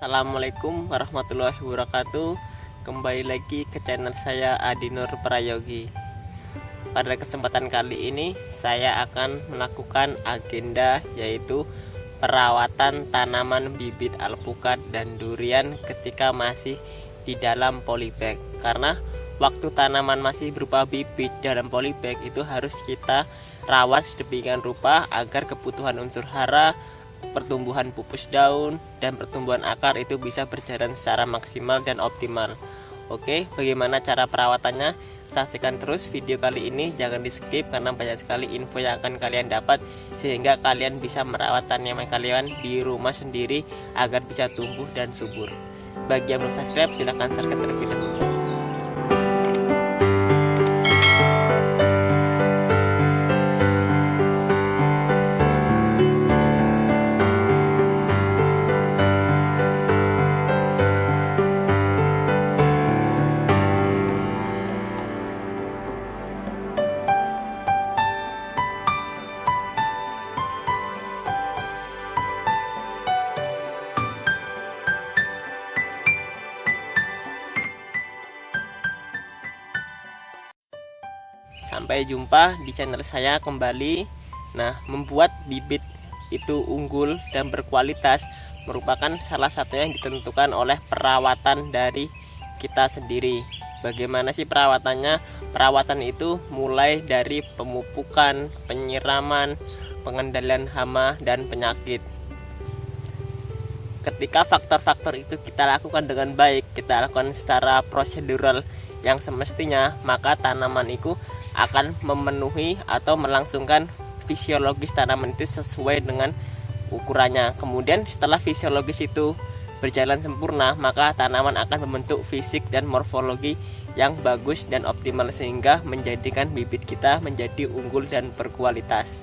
Assalamualaikum warahmatullahi wabarakatuh. Kembali lagi ke channel saya Adi Nur Prayogi. Pada kesempatan kali ini saya akan melakukan agenda yaitu perawatan tanaman bibit alpukat dan durian ketika masih di dalam polybag. Karena waktu tanaman masih berupa bibit dalam polybag itu harus kita rawat sedemikian rupa agar kebutuhan unsur hara, pertumbuhan pupus daun, dan pertumbuhan akar itu bisa berjalan secara maksimal dan optimal. Oke, bagaimana cara perawatannya? Saksikan terus video kali ini, jangan di skip karena banyak sekali info yang akan kalian dapat sehingga kalian bisa merawat tanaman kalian di rumah sendiri agar bisa tumbuh dan subur. Bagi yang belum subscribe, silahkan subscribe terlebih dahulu. Sampai jumpa di channel saya kembali. Nah, membuat bibit itu unggul dan berkualitas merupakan salah satu yang ditentukan oleh perawatan dari kita sendiri. Bagaimana sih perawatannya? Perawatan itu mulai dari pemupukan, penyiraman, pengendalian hama, dan penyakit. Ketika faktor-faktor itu kita lakukan dengan baik, kita lakukan secara prosedural yang semestinya, maka tanaman itu akan memenuhi atau melangsungkan fisiologis tanaman itu sesuai dengan ukurannya. Kemudian setelah fisiologis itu berjalan sempurna, maka tanaman akan membentuk fisik dan morfologi yang bagus dan optimal sehingga menjadikan bibit kita menjadi unggul dan berkualitas.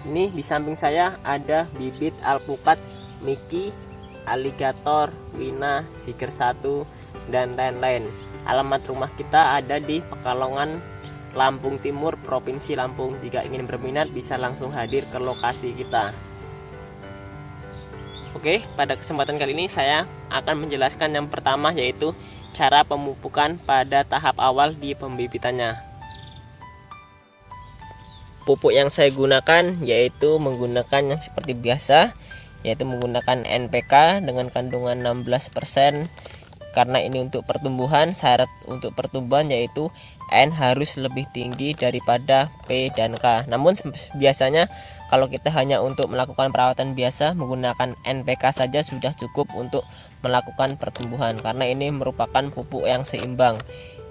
Ini di samping saya ada bibit alpukat Mickey, Alligator, Wina, Siger 1, dan lain-lain. Alamat rumah kita ada di Pekalongan, Lampung Timur, Provinsi Lampung. Jika ingin berminat bisa langsung hadir ke lokasi kita. Oke, pada kesempatan kali ini saya akan menjelaskan yang pertama yaitu cara pemupukan pada tahap awal di pembibitannya. Pupuk yang saya gunakan yaitu menggunakan yang seperti biasa, yaitu menggunakan NPK dengan kandungan 16%. Karena ini untuk pertumbuhan, syarat untuk pertumbuhan yaitu N harus lebih tinggi daripada P dan K. Namun biasanya kalau kita hanya untuk melakukan perawatan biasa menggunakan NPK saja sudah cukup untuk melakukan pertumbuhan, karena ini merupakan pupuk yang seimbang.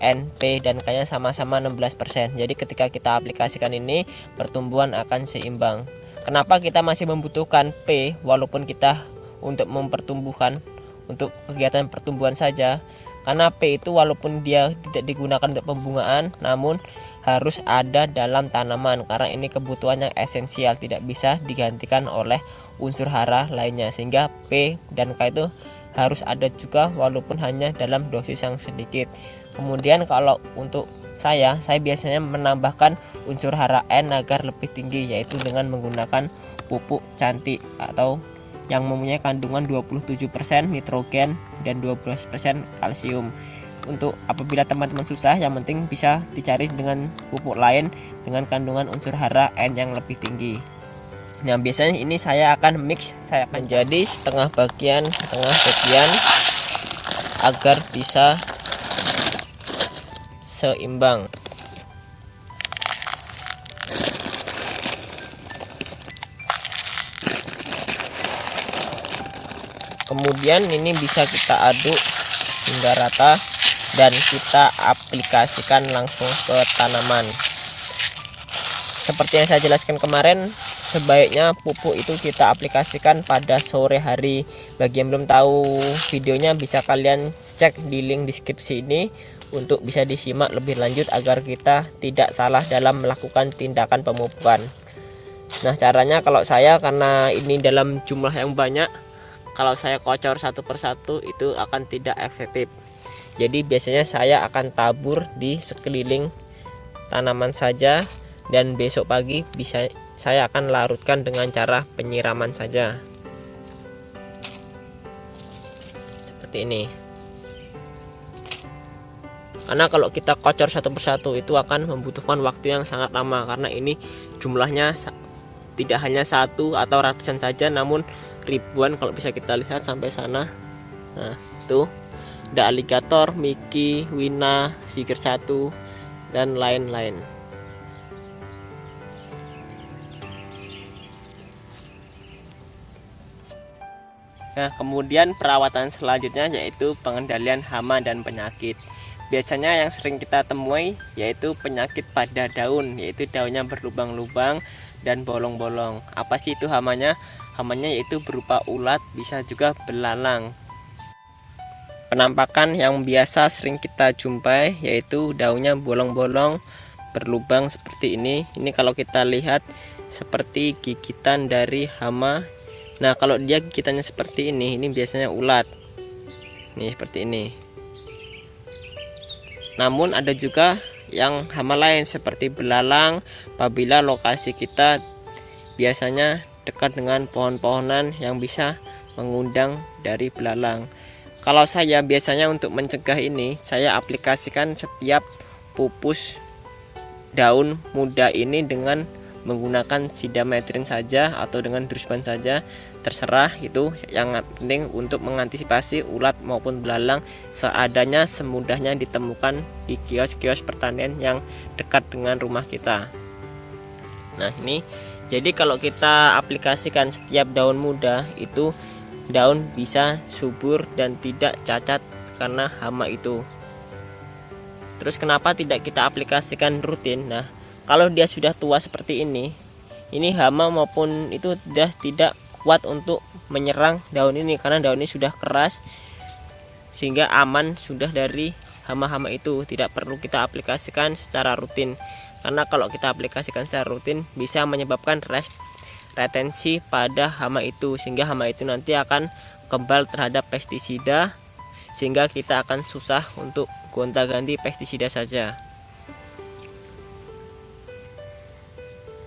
N, P, dan K nya sama-sama 16%. Jadi ketika kita aplikasikan ini pertumbuhan akan seimbang. Kenapa kita masih membutuhkan P walaupun kita untuk mempertumbuhan, untuk kegiatan pertumbuhan saja? Karena P itu walaupun dia tidak digunakan untuk pembungaan, namun harus ada dalam tanaman karena ini kebutuhan yang esensial, tidak bisa digantikan oleh unsur hara lainnya, sehingga P dan K itu harus ada juga walaupun hanya dalam dosis yang sedikit. Kemudian kalau untuk saya biasanya menambahkan unsur hara N agar lebih tinggi, yaitu dengan menggunakan pupuk cantik atau yang mempunyai kandungan 27% nitrogen dan 12% kalsium. Untuk apabila teman-teman susah, yang penting bisa dicari dengan pupuk lain dengan kandungan unsur hara N yang lebih tinggi. Nah, biasanya ini saya akan mix, saya akan jadi setengah bagian agar bisa seimbang. Kemudian ini bisa kita aduk hingga rata dan kita aplikasikan langsung ke tanaman. Seperti yang saya jelaskan kemarin, sebaiknya pupuk itu kita aplikasikan pada sore hari. Bagi yang belum tahu videonya bisa kalian cek di link deskripsi ini untuk bisa disimak lebih lanjut agar kita tidak salah dalam melakukan tindakan pemupukan. Nah, caranya kalau saya, karena ini dalam jumlah yang banyak, kalau saya kocor satu persatu itu akan tidak efektif. Jadi biasanya saya akan tabur di sekeliling tanaman saja, dan besok pagi saya akan larutkan dengan cara penyiraman saja. seperti ini. Karena kalau kita kocor satu persatu itu akan membutuhkan waktu yang sangat lama, karena ini jumlahnya tidak hanya satu atau ratusan saja, namun ribuan kalau bisa kita lihat sampai sana. Nah, tuh ada aligator, Mickey, Wina, Siger 1 dan lain-lain. Nah, kemudian perawatan selanjutnya yaitu pengendalian hama dan penyakit. Biasanya yang sering kita temui yaitu penyakit pada daun, yaitu daunnya berlubang-lubang dan bolong-bolong. Apa sih itu hamanya? Hamanya yaitu berupa ulat, bisa juga belalang. Penampakan yang biasa sering kita jumpai yaitu daunnya bolong-bolong, berlubang seperti ini. Ini kalau kita lihat seperti gigitan dari hama. Nah, kalau dia gigitannya seperti ini biasanya ulat. Nih seperti ini. Namun ada juga yang hama lain seperti belalang apabila lokasi kita biasanya dekat dengan pohon-pohonan yang bisa mengundang dari belalang. Kalau saya biasanya untuk mencegah ini, saya aplikasikan setiap pupus daun muda ini dengan menggunakan sidametrin saja atau dengan drusban saja, terserah. Itu yang penting untuk mengantisipasi ulat maupun belalang seadanya semudahnya ditemukan di kios-kios pertanian yang dekat dengan rumah kita. Nah, ini jadi kalau kita aplikasikan setiap daun muda itu, daun bisa subur dan tidak cacat karena hama itu. Terus kenapa tidak kita aplikasikan rutin? Nah, kalau dia sudah tua seperti ini hama maupun itu sudah tidak kuat untuk menyerang daun ini, karena daun ini sudah keras sehingga aman sudah dari hama-hama itu. Tidak perlu kita aplikasikan secara rutin, karena kalau kita aplikasikan secara rutin bisa menyebabkan retensi pada hama itu, sehingga hama itu nanti akan kebal terhadap pestisida, sehingga kita akan susah untuk gonta-ganti pestisida saja.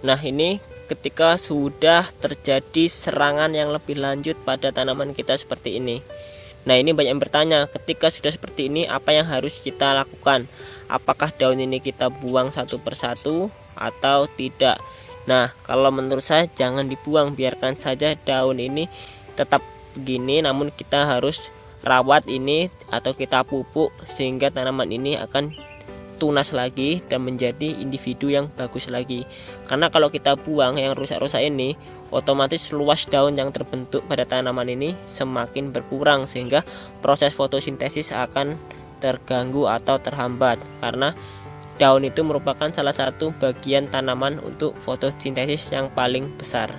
Nah, ini ketika sudah terjadi serangan yang lebih lanjut pada tanaman kita seperti ini. Nah, ini banyak yang bertanya, ketika sudah seperti ini apa yang harus kita lakukan? Apakah daun ini kita buang satu persatu atau tidak? Nah, kalau menurut saya jangan dibuang, biarkan saja daun ini tetap begini, namun kita harus rawat ini atau kita pupuk sehingga tanaman ini akan tunas lagi dan menjadi individu yang bagus lagi. Karena kalau kita buang yang rusak-rusak ini, otomatis luas daun yang terbentuk pada tanaman ini semakin berkurang, sehingga proses fotosintesis akan terganggu atau terhambat, karena daun itu merupakan salah satu bagian tanaman untuk fotosintesis yang paling besar.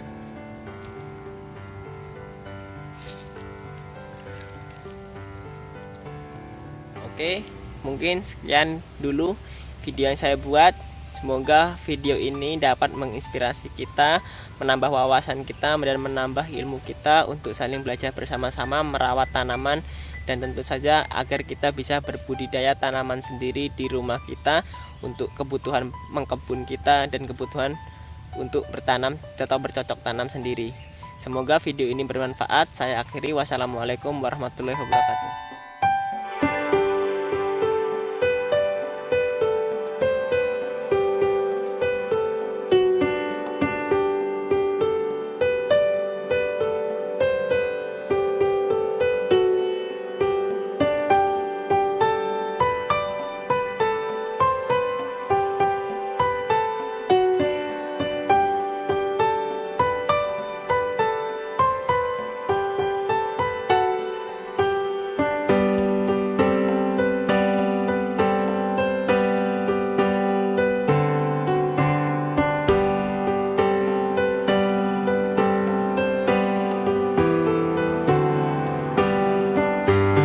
Oke, mungkin sekian dulu video yang saya buat. Semoga video ini dapat menginspirasi kita, menambah wawasan kita, dan menambah ilmu kita untuk saling belajar bersama-sama merawat tanaman, dan tentu saja agar kita bisa berbudidaya tanaman sendiri di rumah kita untuk kebutuhan mengkebun kita dan kebutuhan untuk bertanam atau bercocok tanam sendiri. Semoga video ini bermanfaat. Saya akhiri. Wassalamualaikum warahmatullahi wabarakatuh.